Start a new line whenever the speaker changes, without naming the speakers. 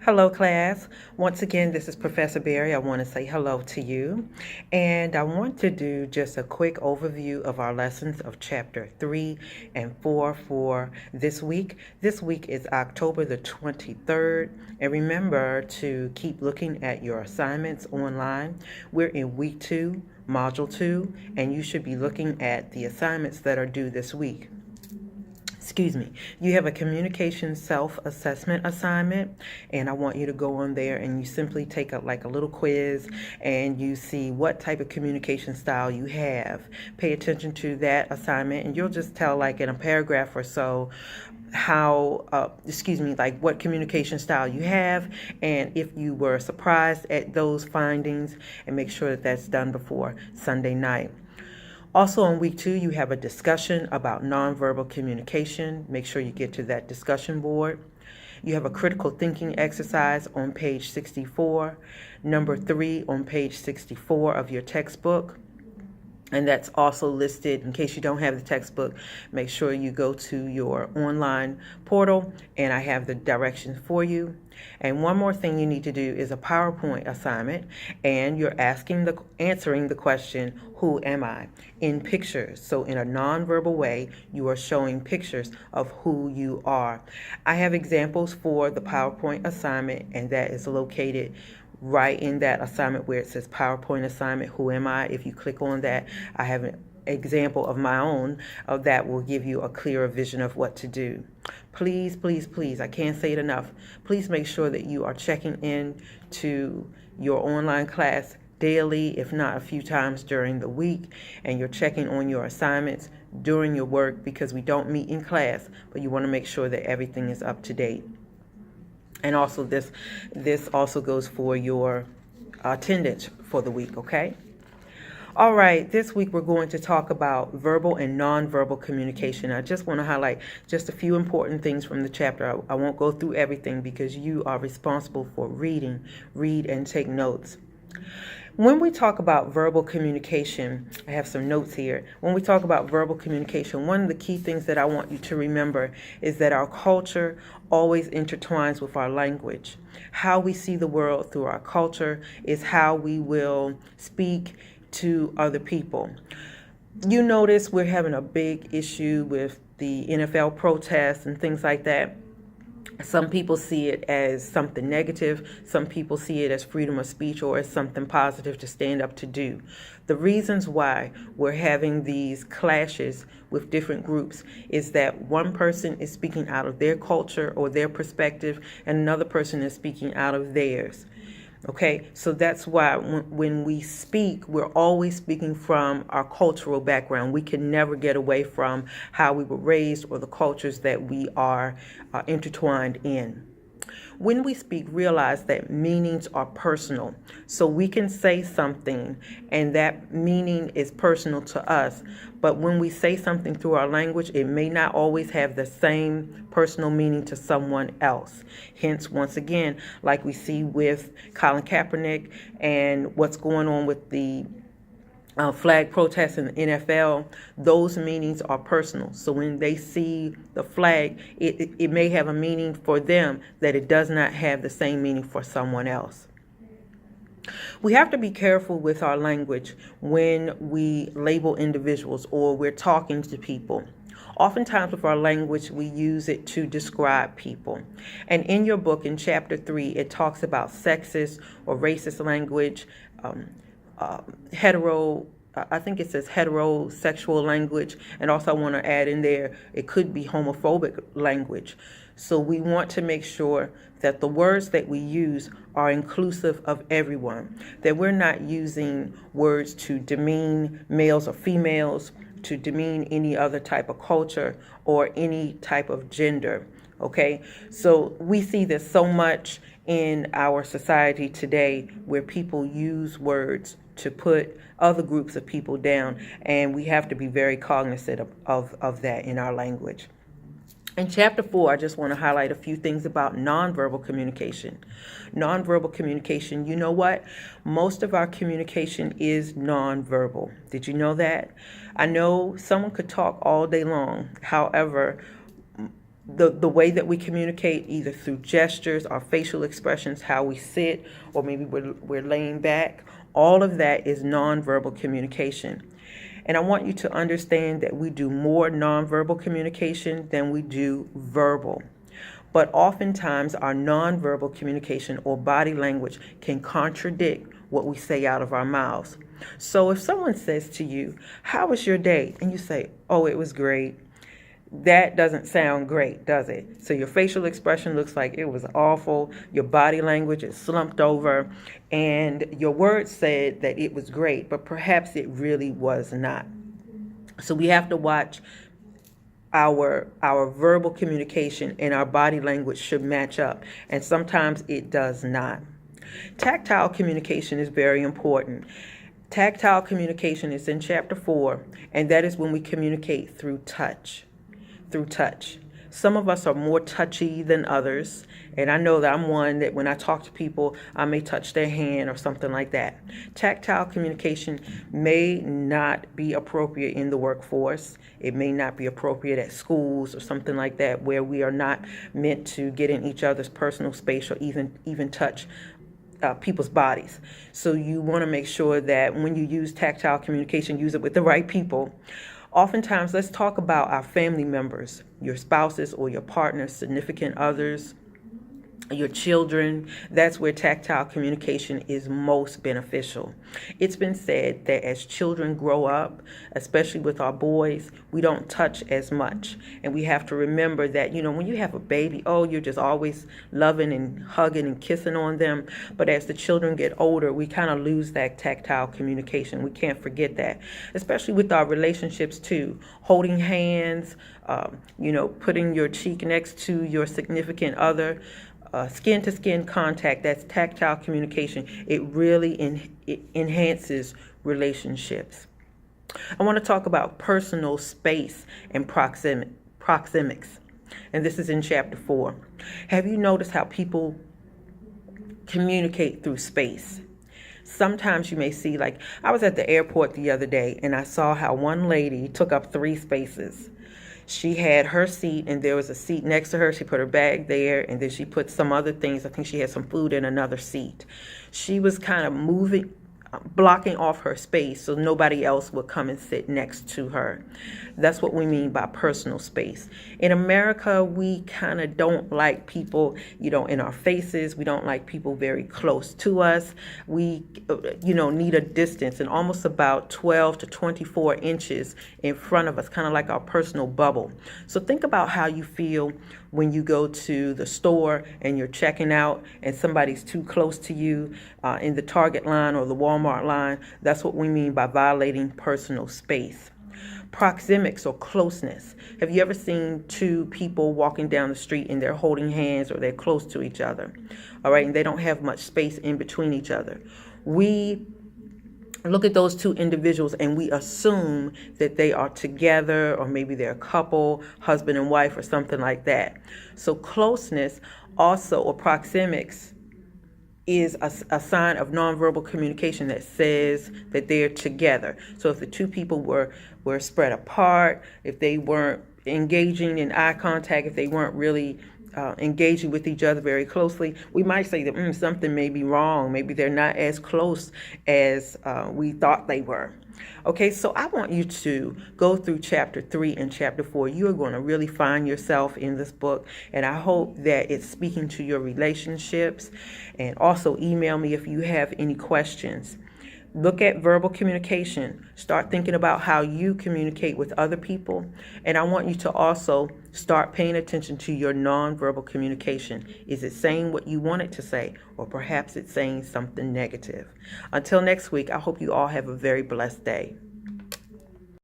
Hello, class. Once again, this is Professor Barry. I want to say hello to you. And I want to do just a quick overview of our lessons of Chapter 3 and 4 for this week. This week is October the 23rd. And remember to keep looking at your assignments online. We're in Week 2, Module 2, and you should be looking at the assignments that are due this week. You have a communication self-assessment assignment, and I want you to go on there and you simply take a little quiz and you see what type of communication style you have. Pay attention to that assignment and you'll just tell like in a paragraph or so what communication style you have and if you were surprised at those findings, and make sure that that's done before Sunday night. Also on week 2, you have a discussion about nonverbal communication. Make sure you get to that discussion board. You have a critical thinking exercise on page 64, number 3 on page 64 of your textbook. And that's also listed in case you don't have the textbook. Make sure you go to your online portal and I have the directions for you. And one more thing you need to do is a PowerPoint assignment, and you're answering the question, who am I? In pictures. So in a nonverbal way, you are showing pictures of who you are. I have examples for the PowerPoint assignment, and that is located right in that assignment where it says PowerPoint assignment, who am I? If you click on that, I have an example of my own that will give you a clearer vision of what to do. Please, please, please, I can't say it enough. Please make sure that you are checking in to your online class daily, if not a few times during the week, and you're checking on your assignments during your work, because we don't meet in class, but you want to make sure that everything is up to date. And also this also goes for your attendance for the week, okay? All right, this week we're going to talk about verbal and nonverbal communication. I just want to highlight just a few important things from the chapter. I won't go through everything because you are responsible for read and take notes. When we talk about verbal communication, I have some notes here. When we talk about verbal communication, one of the key things that I want you to remember is that our culture always intertwines with our language. How we see the world through our culture is how we will speak to other people. You notice we're having a big issue with the NFL protests and things like that. Some people see it as something negative. Some people see it as freedom of speech or as something positive to stand up to do. The reasons why we're having these clashes with different groups is that one person is speaking out of their culture or their perspective and another person is speaking out of theirs. Okay, so that's why when we speak, we're always speaking from our cultural background. We can never get away from how we were raised or the cultures that we are intertwined in. When we speak, realize that meanings are personal. So we can say something and that meaning is personal to us. But when we say something through our language, it may not always have the same personal meaning to someone else. Hence, once again, like we see with Colin Kaepernick and what's going on with the flag protests in the NFL, those meanings are personal. So when they see the flag, it may have a meaning for them that it does not have the same meaning for someone else. We have to be careful with our language when we label individuals or we're talking to people. Oftentimes with our language, we use it to describe people. And in your book, in chapter 3, it talks about sexist or racist language, I think it says heterosexual language, and also I want to add in there, it could be homophobic language. So we want to make sure that the words that we use are inclusive of everyone, that we're not using words to demean males or females, to demean any other type of culture or any type of gender. Okay, so we see this so much in our society today where people use words to put other groups of people down, and we have to be very cognizant of that in our language. In chapter 4, I just want to highlight a few things about nonverbal communication. Nonverbal communication, you know what? Most of our communication is nonverbal. Did you know that? I know someone could talk all day long. However, the way that we communicate, either through gestures or facial expressions, how we sit, or maybe we're laying back, all of that is nonverbal communication. And I want you to understand that we do more nonverbal communication than we do verbal. But oftentimes our nonverbal communication or body language can contradict what we say out of our mouths. So if someone says to you, "How was your day?" and you say, "Oh, it was great," that doesn't sound great, does it? So your facial expression looks like it was awful, your body language is slumped over, and your words said that it was great, but perhaps it really was not. So we have to watch our verbal communication, and our body language should match up, and sometimes it does not. Tactile communication is very important. Tactile communication is in chapter 4, and that is when we communicate through touch. Some of us are more touchy than others, and I know that I'm one that when I talk to people, I may touch their hand or something like that. Tactile communication may not be appropriate in the workforce. It may not be appropriate at schools or something like that, where we are not meant to get in each other's personal space or even touch people's bodies. So you want to make sure that when you use tactile communication, use it with the right people. Oftentimes, let's talk about our family members, your spouses or your partners, significant others, your children. That's where tactile communication is most beneficial. It's been said that as children grow up, especially with our boys, we don't touch as much. And we have to remember that, when you have a baby, you're just always loving and hugging and kissing on them. But as the children get older, we kind of lose that tactile communication. We can't forget that, especially with our relationships too. Holding hands, putting your cheek next to your significant other, skin-to-skin contact, that's tactile communication. It really it enhances relationships. I want to talk about personal space and proxemics, and this is in chapter 4. Have you noticed how people communicate through space? Sometimes you may see, like, I was at the airport the other day, and I saw how one lady took up 3 spaces. She had her seat, and there was a seat next to her. She put her bag there, and then she put some other things. I think she had some food in another seat. She was kind of blocking off her space so nobody else would come and sit next to her. That's what we mean by personal space. In America, we kind of don't like people, in our faces. We don't like people very close to us. We, need a distance and almost about 12 to 24 inches in front of us, kind of like our personal bubble. So think about how you feel when you go to the store and you're checking out and somebody's too close to you in the Target line or the Walmart line. That's what we mean by violating personal space. Proxemics or closeness. Have you ever seen 2 people walking down the street and they're holding hands or they're close to each other? All right, and they don't have much space in between each other. We look at those 2 individuals and we assume that they are together, or maybe they're a couple, husband and wife or something like that. So closeness also, or proxemics, is a sign of nonverbal communication that says that they're together. So if the 2 people were spread apart, if they weren't engaging in eye contact, if they weren't really engaging with each other very closely, we might say that something may be wrong. Maybe they're not as close as we thought they were. Okay, so I want you to go through chapter 3 and chapter 4. You are going to really find yourself in this book, and I hope that it's speaking to your relationships. And also email me if you have any questions. Look at verbal communication. Start thinking about how you communicate with other people. And I want you to also start paying attention to your nonverbal communication. Is it saying what you want it to say, or perhaps it's saying something negative? Until next week, I hope you all have a very blessed day.